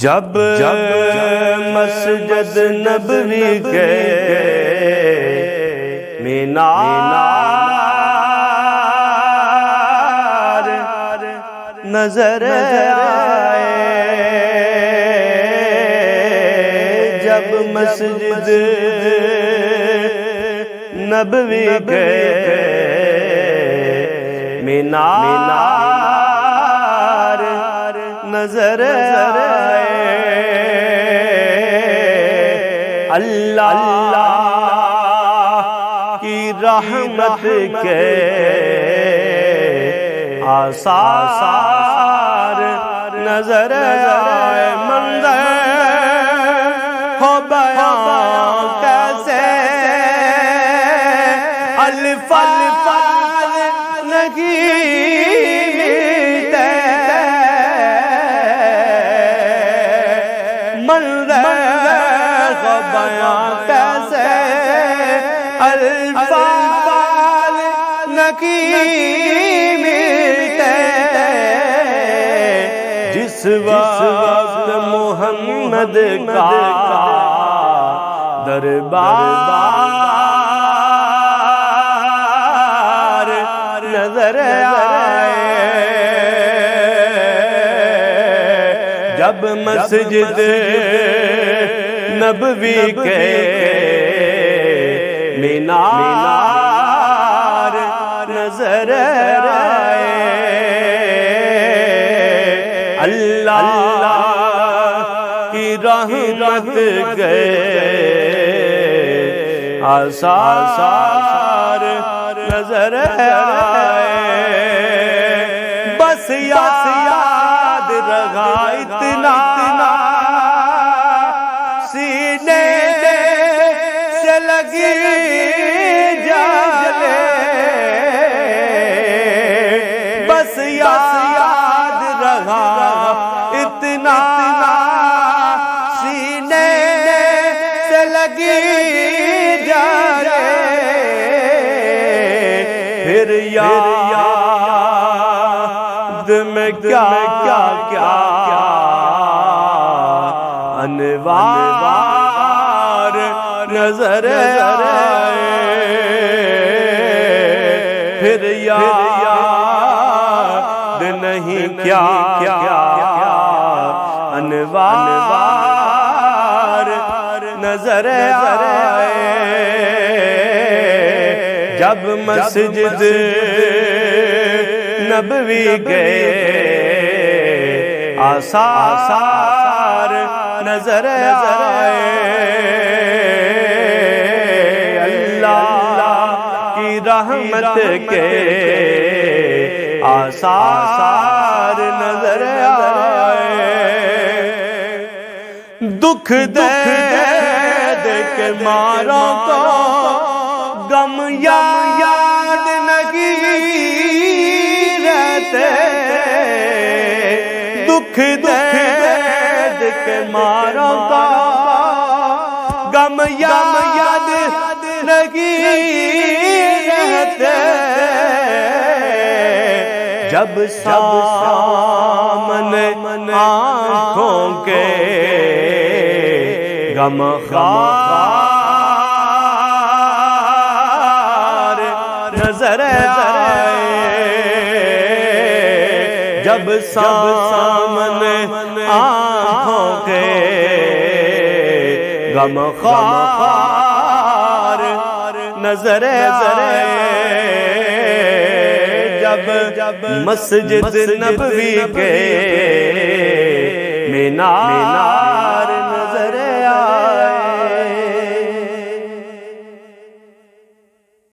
जब मस्जिद नबवी के मीनार नजर आए, जब मस्जिद नबवी के मीनार नजर आए, अल्लाह की रहमत के आसार नजर आए। मंज़र हो बयां कैसे अल्फाज़ नहीं मिलते, मंज़र हो बयां कैसे अल्फाज़ नहीं मिलते। जिस वक्त मोहम्मद का दरबार नजर आए, जब मस्जिद नबवी के मीनार नजर आए, अल्लाह की रहमत के आसार नजर आए। बस याद रहा इतना सीने से लगी जाले, बस याद रहा इतना सीने से लगी जाले, फिर याद में क्या अनवार नजर आए, फिर याद नहीं क्या अनवार नजर आए, जब मस्जिद नबवी के आसार नजर आए, अल्लाह की रहमत के आसार नजर आए। दुख दे के मारों को गम याद नहीं रहते, दुख दे के मारों को गम याद नहीं रहते, जब सामने आँखों के गमख़ार नजर आए, जब सामने आँखों के गमख़ार नजर आए, जब मस्जिद नबवी के मीनार